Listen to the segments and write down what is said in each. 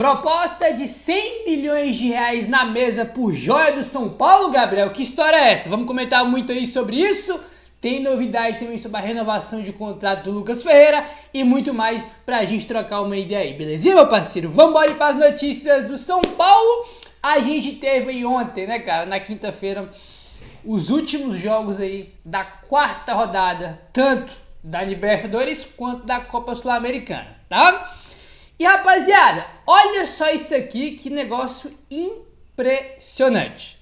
Proposta de 100 milhões de reais na mesa por joia do São Paulo, Gabriel. Que história é essa? Vamos comentar muito aí sobre isso. Tem novidade também sobre a renovação de contrato do Lucas Ferreira e muito mais pra gente trocar uma ideia aí, belezinha, meu parceiro? Vamos embora para as notícias do São Paulo. A gente teve aí ontem, né, cara, na quinta-feira, os últimos jogos aí da quarta rodada, tanto da Libertadores quanto da Copa Sul-Americana, tá? E rapaziada, olha só isso aqui, que negócio impressionante.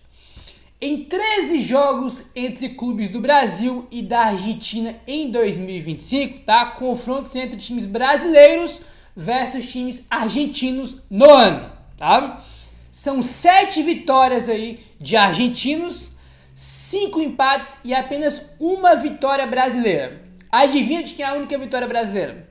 Em 13 jogos entre clubes do Brasil e da Argentina em 2025, tá? Confrontos entre times brasileiros versus times argentinos no ano, tá? São 7 vitórias aí de argentinos, 5 empates e apenas uma vitória brasileira. Adivinha de quem é a única vitória brasileira?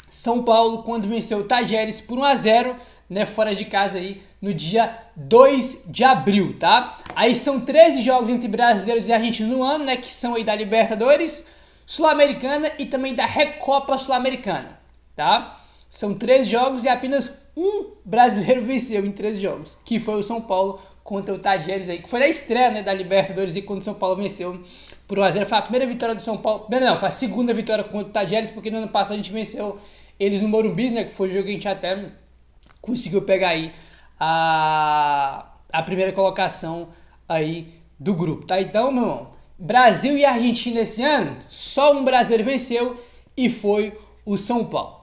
São Paulo, quando venceu o Tajeres por 1-0, né, fora de casa aí, no dia 2 de abril, tá? Aí são 13 jogos entre brasileiros e argentinos no ano, né, que são aí da Libertadores, Sul-Americana e também da Recopa Sul-Americana, tá? São 13 jogos e apenas um brasileiro venceu em 13 jogos, que foi o São Paulo contra o Tajeres aí, que foi a estreia, né, da Libertadores e quando o São Paulo venceu por 1-0, foi a primeira vitória do São Paulo, não, foi a segunda vitória contra o Tajeres, porque no ano passado a gente venceu eles no Morumbi, né, que foi o jogo que a gente até conseguiu pegar aí a primeira colocação aí do grupo, tá? Então, meu irmão, Brasil e Argentina esse ano, só um brasileiro venceu e foi o São Paulo.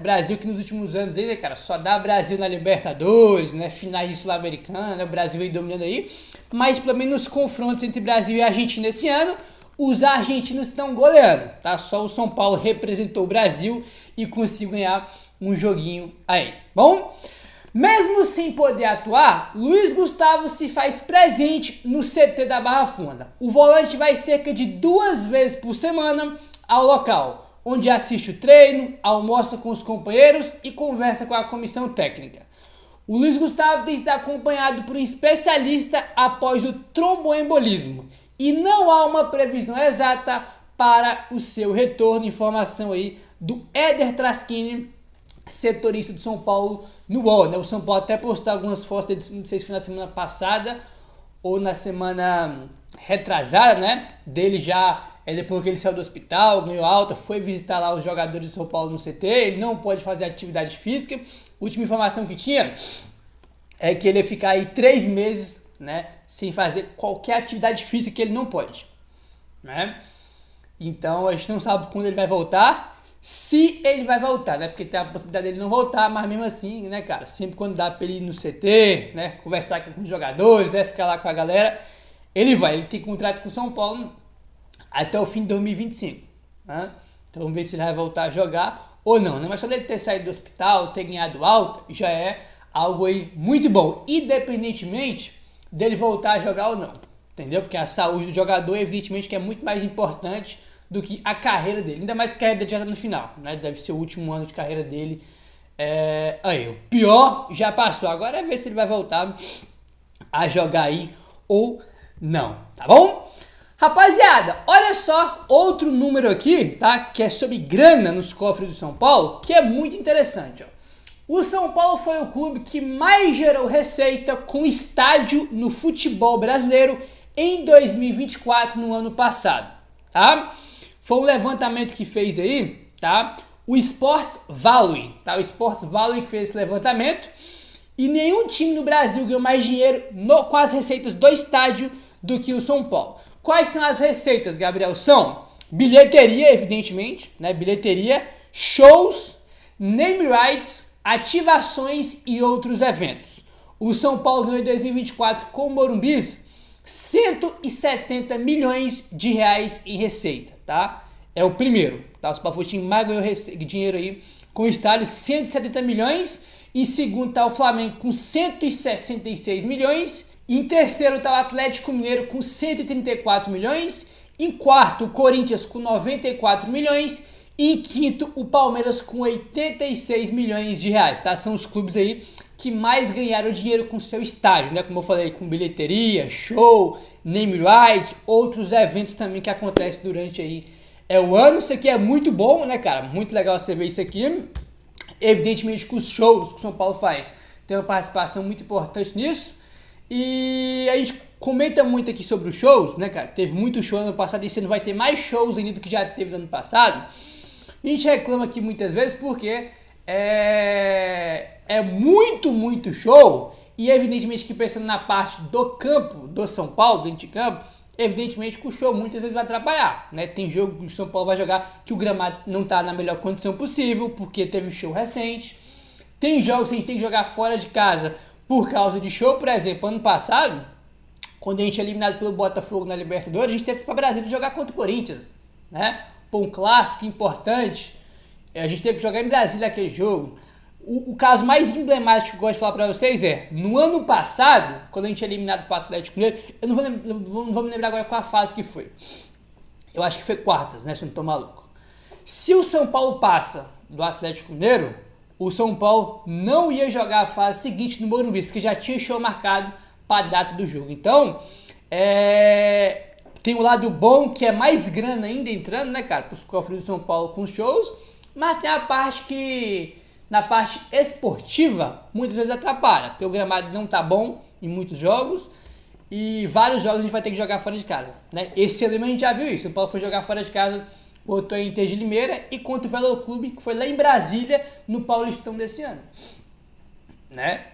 Brasil que nos últimos anos aí, né, cara, só dá Brasil na Libertadores, né, finais de Sul-Americana, né, o Brasil aí dominando aí, mas pelo menos nos confrontos entre Brasil e Argentina esse ano, os argentinos estão goleando, tá? Só o São Paulo representou o Brasil e conseguiu ganhar um joguinho aí. Bom, mesmo sem poder atuar, Luiz Gustavo se faz presente no CT da Barra Funda. O volante vai cerca de 2 vezes por semana ao local, onde assiste o treino, almoça com os companheiros e conversa com a comissão técnica. O Luiz Gustavo tem sido acompanhado por um especialista após o tromboembolismo e não há uma previsão exata para o seu retorno. Informação aí do Éder Traschini, setorista do São Paulo no UOL, né? O São Paulo até postou algumas fotos, não sei se foi na semana passada ou na semana retrasada, né? Dele já, depois que ele saiu do hospital, ganhou alta, foi visitar lá os jogadores do São Paulo no CT, ele não pode fazer atividade física. A última informação que tinha é que ele ia ficar aí 3 meses, né, sem fazer qualquer atividade física, que ele não pode, né? Então a gente não sabe quando ele vai voltar, se ele vai voltar, né? Porque tem a possibilidade dele não voltar, mas mesmo assim, né, cara, sempre quando dá pra ele ir no CT, né, conversar com os jogadores, né, ficar lá com a galera, ele vai. Ele tem contrato com o São Paulo até o fim de 2025, né? Então vamos ver se ele vai voltar a jogar ou não, né? Mas só dele ter saído do hospital, ter ganhado alta, já é algo aí muito bom, independentemente dele voltar a jogar ou não, entendeu? Porque a saúde do jogador, evidentemente, que é muito mais importante do que a carreira dele, ainda mais que a carreira dele já tá no final, né? Deve ser o último ano de carreira dele. Aí, o pior já passou, agora é ver se ele vai voltar a jogar aí ou não, tá bom? Rapaziada, olha só outro número aqui, tá? Que é sobre grana nos cofres do São Paulo, que é muito interessante, ó. O São Paulo foi o clube que mais gerou receita com estádio no futebol brasileiro em 2024, no ano passado, tá? Foi um levantamento que fez aí, tá? O Sports Value, tá? O Sports Value que fez esse levantamento, e nenhum time no Brasil ganhou mais dinheiro com as receitas do estádio do que o São Paulo. Quais são as receitas, Gabriel? São bilheteria, evidentemente, né? Bilheteria, shows, name rights, ativações e outros eventos. O São Paulo ganhou em 2024 com o Morumbi 170 milhões de reais em receita, tá? É o primeiro, tá? O São Paulo foi o time que mais ganhou dinheiro aí com o estádio, 170 milhões. Em segundo tá o Flamengo com 166 milhões. Em terceiro tá o Atlético Mineiro com 134 milhões. Em quarto, o Corinthians com 94 milhões. E em quinto, o Palmeiras com 86 milhões de reais, tá? São os clubes aí que mais ganharam dinheiro com seu estádio, né? Como eu falei, com bilheteria, show, name rights, outros eventos também que acontecem durante aí o ano. Isso aqui é muito bom, né, cara? Muito legal você ver isso aqui. Evidentemente que os shows que o São Paulo faz tem uma participação muito importante nisso. E a gente comenta muito aqui sobre os shows, né, cara? Teve muito show no ano passado e esse ano vai ter mais shows ainda do que já teve no ano passado. A gente reclama aqui muitas vezes porque é muito show. E evidentemente que pensando na parte do campo, do São Paulo, dentro de campo, evidentemente que o show muitas vezes vai atrapalhar, né? Tem jogo que o São Paulo vai jogar que o gramado não tá na melhor condição possível, porque teve show recente. Tem jogos que a gente tem que jogar fora de casa por causa de show. Por exemplo, ano passado, quando a gente é eliminado pelo Botafogo na Libertadores, a gente teve que ir para Brasília jogar contra o Corinthians, né? Pô, um clássico importante. A gente teve que jogar em Brasília aquele jogo. O caso mais emblemático que eu gosto de falar pra vocês no ano passado, quando a gente é eliminado pro Atlético Mineiro, eu não vou me lembrar agora qual a fase que foi. Eu acho que foi quartas, né, se eu não tô maluco. Se o São Paulo passa do Atlético Mineiro, o São Paulo não ia jogar a fase seguinte no Morumbi, porque já tinha show marcado pra data do jogo. Então, tem o lado bom, que é mais grana ainda entrando, né, cara, pros cofres do São Paulo com os shows, mas tem a parte que, na parte esportiva, muitas vezes atrapalha, porque o gramado não tá bom em muitos jogos, e vários jogos a gente vai ter que jogar fora de casa, né? Esse ano a gente já viu isso, o São Paulo foi jogar fora de casa, botou em Inter de Limeira, e contra o Velo Clube, que foi lá em Brasília, no Paulistão desse ano, né?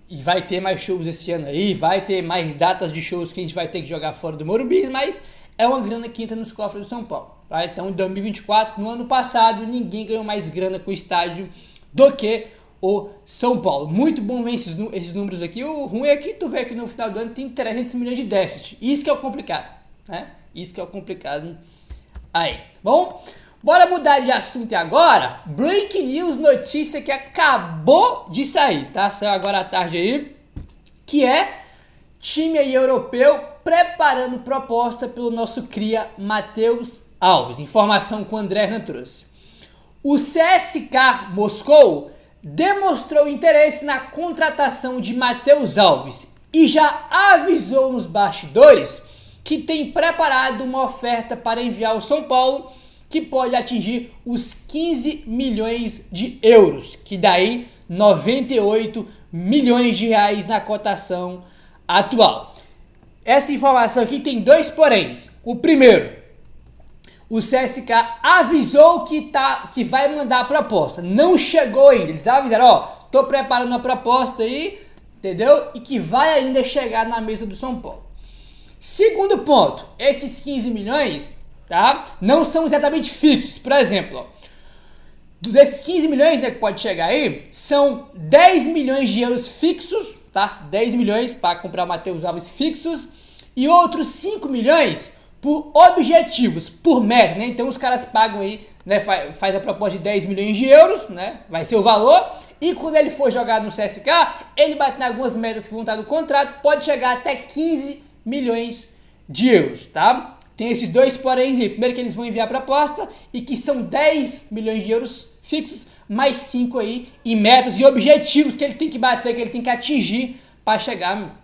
E vai ter mais shows esse ano aí, vai ter mais datas de shows que a gente vai ter que jogar fora do Morumbi, mas é uma grana que entra nos cofres do São Paulo. Tá? Então, em 2024, no ano passado, ninguém ganhou mais grana com o estádio do que o São Paulo. Muito bom ver esses números aqui. O ruim é que tu vê que no final do ano tem 300 milhões de déficit. Isso que é o complicado, né? Isso que é o complicado aí. Bom, bora mudar de assunto agora. Breaking news, notícia que acabou de sair, tá? Saiu agora à tarde aí, que é time aí europeu preparando proposta pelo nosso cria Matheus Alves. Informação que o André Hernan trouxe. O CSKA Moscou demonstrou interesse na contratação de Matheus Alves e já avisou nos bastidores que tem preparado uma oferta para enviar ao São Paulo que pode atingir os 15 milhões de euros, que daí 98 milhões de reais na cotação atual. Essa informação aqui tem dois poréns. O primeiro, o CSKA avisou que vai mandar a proposta. Não chegou ainda. Eles avisaram, tô preparando uma proposta aí, entendeu? E que vai ainda chegar na mesa do São Paulo. Segundo ponto, esses 15 milhões, tá? Não são exatamente fixos. Por exemplo, desses 15 milhões, né, que pode chegar aí, são 10 milhões de euros fixos, tá? 10 milhões para comprar Matheus Alves fixos e outros 5 milhões por objetivos, por meta, né? Então os caras pagam aí, né, faz a proposta de 10 milhões de euros, né? Vai ser o valor. E quando ele for jogar no CSKA, ele bate em algumas metas que vão estar no contrato, pode chegar até 15 milhões de euros, tá? Tem esses dois poréns aí. Primeiro que eles vão enviar a proposta e que são 10 milhões de euros fixos, mais 5 aí em metas e objetivos que ele tem que bater, que ele tem que atingir para chegar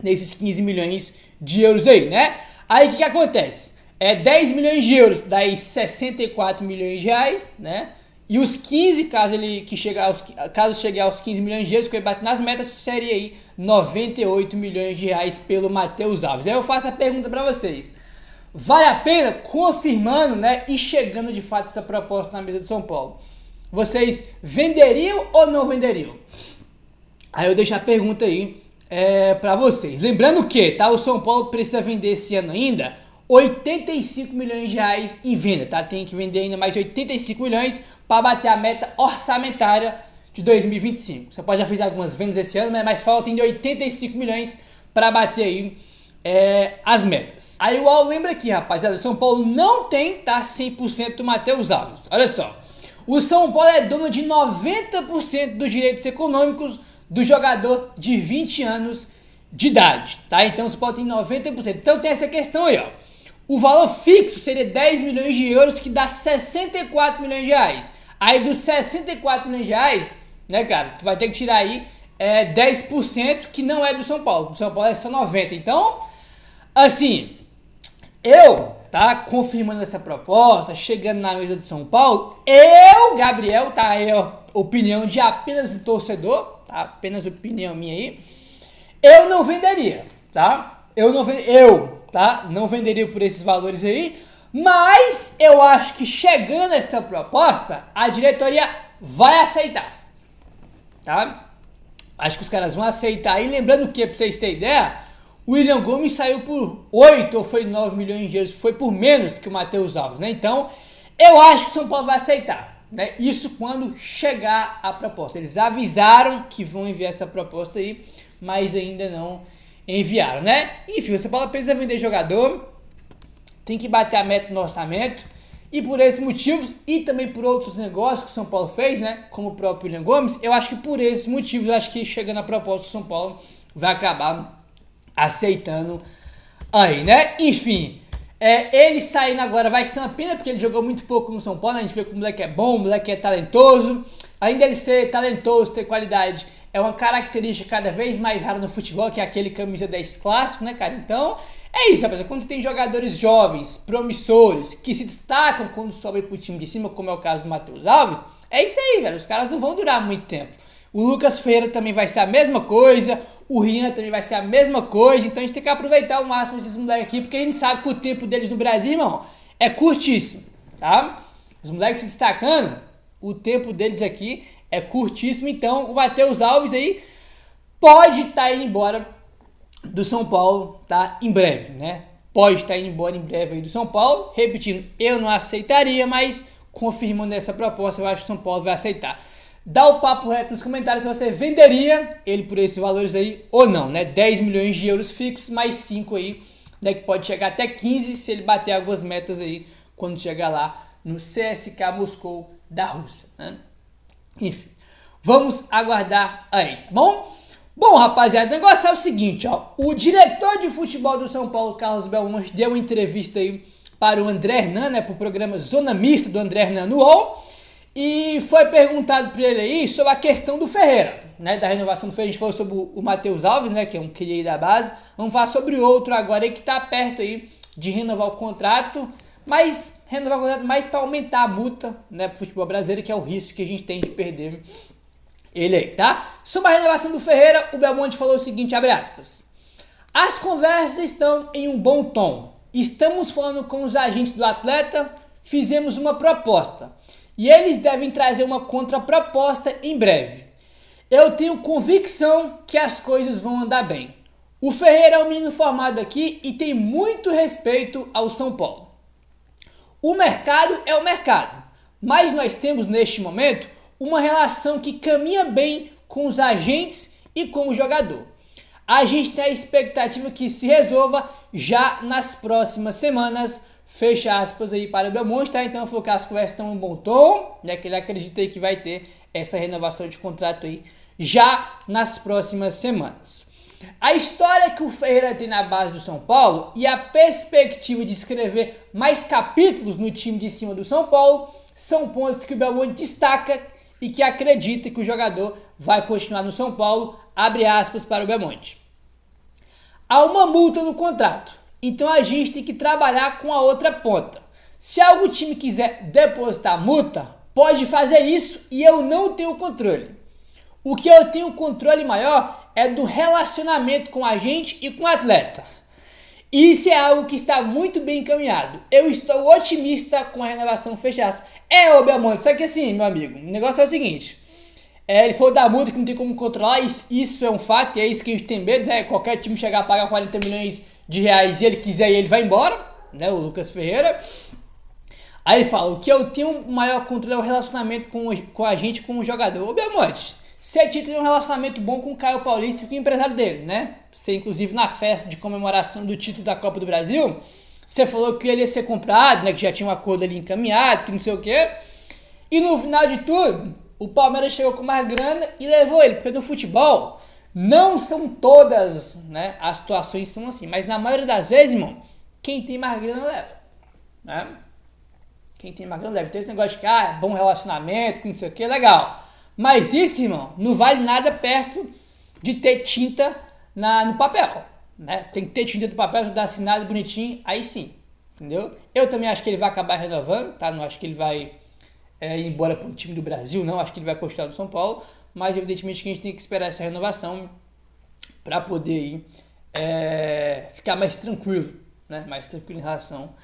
nesses 15 milhões de euros aí, né? Aí o que acontece? 10 milhões de euros, daí 64 milhões de reais, né? E os 15, caso chegue aos 15 milhões de euros, que ele bate nas metas, seria aí 98 milhões de reais pelo Matheus Alves. Aí eu faço a pergunta para vocês. Vale a pena? Confirmando, né? E chegando de fato essa proposta na mesa do São Paulo. Vocês venderiam ou não venderiam? Aí eu deixo a pergunta aí para vocês. Lembrando que, tá? O São Paulo precisa vender esse ano ainda 85 milhões de reais em venda, tá? Tem que vender ainda mais de 85 milhões para bater a meta orçamentária de 2025. Você pode já fazer algumas vendas esse ano, mas falta ainda 85 milhões para bater aí as metas. Aí o Al lembra aqui, rapaziada, o São Paulo não tem, tá, 100% do Matheus Alves. Olha só, o São Paulo é dono de 90% dos direitos econômicos do jogador de 20 anos de idade, tá? Então o São Paulo tem 90%. Então tem essa questão aí, ó. O valor fixo seria 10 milhões de euros, que dá 64 milhões de reais. Aí dos 64 milhões de reais, né, cara, tu vai ter que tirar aí 10%, que não é do São Paulo. Do São Paulo é só 90%. Então, assim, tá, confirmando essa proposta, chegando na mesa do São Paulo, Gabriel, tá, é a opinião de apenas um torcedor, tá? Apenas opinião minha aí. Eu não venderia, tá? Não venderia por esses valores aí, mas eu acho que chegando essa proposta, a diretoria vai aceitar, tá? Acho que os caras vão aceitar. E lembrando que, pra vocês terem ideia, o William Gomes saiu por 8 ou foi 9 milhões de euros, foi por menos que o Matheus Alves, né? Então, eu acho que o São Paulo vai aceitar, né? Isso quando chegar a proposta. Eles avisaram que vão enviar essa proposta aí, mas ainda não enviaram, né? Enfim, o São Paulo precisa vender jogador, tem que bater a meta no orçamento, e por esses motivos, e também por outros negócios que o São Paulo fez, né? Como o próprio William Gomes, eu acho que por esses motivos, eu acho que chegando a proposta do São Paulo, vai acabar aceitando aí, né? Enfim, ele saindo agora vai ser uma pena, porque ele jogou muito pouco no São Paulo, né? A gente vê que o moleque é bom, o moleque é talentoso, além dele ser talentoso, ter qualidade, é uma característica cada vez mais rara no futebol, que é aquele camisa 10 clássico, né, cara? Então, é isso, rapaziada. Quando tem jogadores jovens, promissores, que se destacam quando sobem pro time de cima, como é o caso do Matheus Alves, é isso aí, velho. Os caras não vão durar muito tempo. O Lucas Ferreira também vai ser a mesma coisa, o Rian também vai ser a mesma coisa, então a gente tem que aproveitar ao máximo esses moleques aqui, porque a gente sabe que o tempo deles no Brasil, irmão, é curtíssimo, tá? Os moleques se destacando, o tempo deles aqui é curtíssimo, então o Matheus Alves aí pode estar indo embora do São Paulo, tá? Em breve, né? Pode estar indo embora em breve aí do São Paulo. Repetindo, eu não aceitaria, mas confirmando essa proposta, eu acho que o São Paulo vai aceitar. Dá o papo reto nos comentários se você venderia ele por esses valores aí ou não, né? 10 milhões de euros fixos, mais 5 aí, né? Que pode chegar até 15 se ele bater algumas metas aí quando chegar lá no CSKA Moscou da Rússia, né? Enfim, vamos aguardar aí, tá bom? Bom, rapaziada, o negócio é o seguinte, ó. O diretor de futebol do São Paulo, Carlos Belmonte, deu uma entrevista aí para o André Hernan, né? Pro programa Zona Mista do André Hernan no UOL. E foi perguntado para ele aí sobre a questão do Ferreira, né? Da renovação do Ferreira. A gente falou sobre o Matheus Alves, né? Que é um cria da base. Vamos falar sobre outro agora aí que tá perto aí de renovar o contrato. Mas renovar o contrato mais para aumentar a multa, né? Pro futebol brasileiro, que é o risco que a gente tem de perder ele aí, tá? Sobre a renovação do Ferreira, o Belmonte falou o seguinte, abre aspas. As conversas estão em um bom tom. Estamos falando com os agentes do atleta, fizemos uma proposta. E eles devem trazer uma contraproposta em breve. Eu tenho convicção que as coisas vão andar bem. O Ferreira é um menino formado aqui e tem muito respeito ao São Paulo. O mercado é o mercado, mas nós temos neste momento uma relação que caminha bem com os agentes e com o jogador. A gente tem a expectativa que se resolva já nas próximas semanas. Fecha aspas aí para o Belmonte, tá? Então falou que as conversas estão em um bom tom, né? Que ele acredita aí que vai ter essa renovação de contrato aí já nas próximas semanas. A história que o Ferreira tem na base do São Paulo e a perspectiva de escrever mais capítulos no time de cima do São Paulo são pontos que o Belmonte destaca e que acredita que o jogador vai continuar no São Paulo, abre aspas para o Belmonte. Há uma multa no contrato, então a gente tem que trabalhar com a outra ponta. Se algum time quiser depositar multa, pode fazer isso e eu não tenho controle. O que eu tenho controle maior é do relacionamento com a gente e com o atleta. Isso é algo que está muito bem encaminhado. Eu estou otimista com a renovação, fecha aspas. Ô Belmonte, só que assim, meu amigo, o negócio é o seguinte. Ele falou da multa que não tem como controlar, isso é um fato, e é isso que a gente tem medo, né? Qualquer time chegar a pagar 40 milhões de reais e ele quiser e ele vai embora, né? O Lucas Ferreira. Aí ele fala, o que eu tenho maior controle é o relacionamento com a gente, com o jogador. Ô Belmonte, você tinha que ter um relacionamento bom com o Caio Paulista e com o empresário dele, né? Você, inclusive, na festa de comemoração do título da Copa do Brasil, você falou que ele ia ser comprado, né? Que já tinha um acordo ali encaminhado, que não sei o quê. E no final de tudo, o Palmeiras chegou com mais grana e levou ele. Porque no futebol, não são todas, né? As situações são assim. Mas na maioria das vezes, irmão, quem tem mais grana leva, né? Quem tem mais grana leva. Tem esse negócio de que, bom relacionamento, que não sei o quê, legal. Mas isso, irmão, não vale nada perto de ter tinta no papel, né? Tem que ter tinta no papel, tudo assinado, bonitinho, aí sim, entendeu? Eu também acho que ele vai acabar renovando, tá? Não acho que ele vai ir embora pro time do Brasil, não. Acho que ele vai continuar no São Paulo. mas evidentemente que a gente tem que esperar essa renovação para poder ficar mais tranquilo, né? Mais tranquilo em relação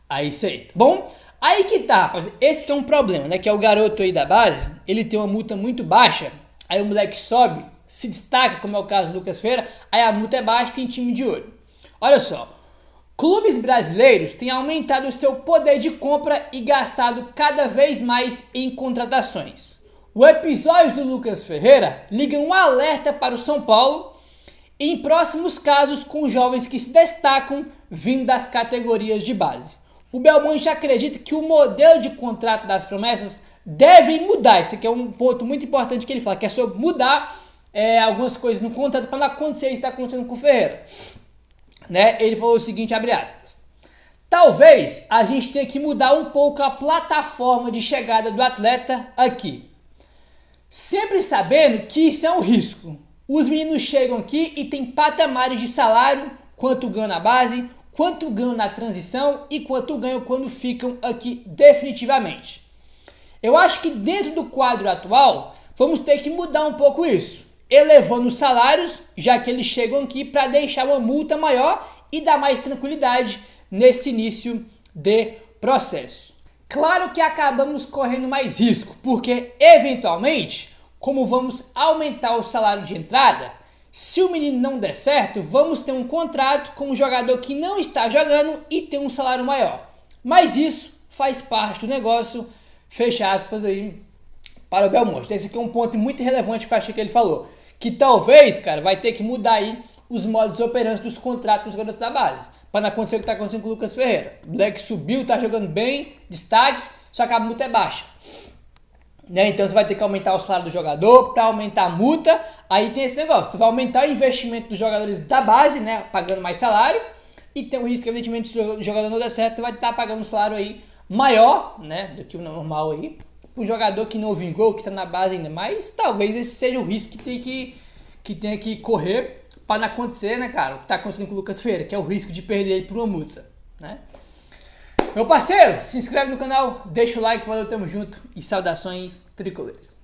a isso aí, tá bom? Aí que tá, rapaz, esse que é um problema, né? Que é o garoto aí da base, ele tem uma multa muito baixa, aí o moleque sobe, se destaca, como é o caso do Lucas Ferreira, aí a multa é baixa e tem time de olho. Olha só, clubes brasileiros têm aumentado o seu poder de compra e gastado cada vez mais em contratações. O episódio do Lucas Ferreira liga um alerta para o São Paulo em próximos casos com jovens que se destacam vindo das categorias de base. O Belmonte acredita que o modelo de contrato das promessas deve mudar. Esse aqui é um ponto muito importante que ele fala, que é sobre mudar algumas coisas no contrato para não acontecer isso que está acontecendo com o Ferreira. Né? Ele falou o seguinte, abre aspas: talvez a gente tenha que mudar um pouco a plataforma de chegada do atleta aqui. Sempre sabendo que isso é um risco. Os meninos chegam aqui e tem patamares de salário, quanto ganham na base, quanto ganham na transição e quanto ganham quando ficam aqui definitivamente. Eu acho que dentro do quadro atual, vamos ter que mudar um pouco isso, elevando os salários, já que eles chegam aqui para deixar uma multa maior e dar mais tranquilidade nesse início de processo. Claro que acabamos correndo mais risco, porque eventualmente, como vamos aumentar o salário de entrada, se o menino não der certo, vamos ter um contrato com um jogador que não está jogando e ter um salário maior. Mas isso faz parte do negócio, fecha aspas aí para o Belmonte. Esse aqui é um ponto muito relevante que eu achei que ele falou. Que talvez, cara, vai ter que mudar aí os modos operantes dos contratos dos garotos da base. Para não acontecer o que está acontecendo com o Lucas Ferreira. O moleque subiu, tá jogando bem, destaque, só que a multa é baixa. Né? Então você vai ter que aumentar o salário do jogador, para aumentar a multa, aí tem esse negócio. Tu vai aumentar o investimento dos jogadores da base, né? Pagando mais salário, e tem um risco, evidentemente, se o jogador não der certo, tu vai estar pagando um salário aí maior, né? Do que o normal aí. O jogador que não vingou, que está na base ainda, mas talvez esse seja o risco que tenha que correr para não acontecer, né, cara? O que está acontecendo com o Lucas Ferreira, que é o risco de perder ele por uma multa, né? Meu parceiro, se inscreve no canal, deixa o like, valeu, tamo junto e saudações tricolores.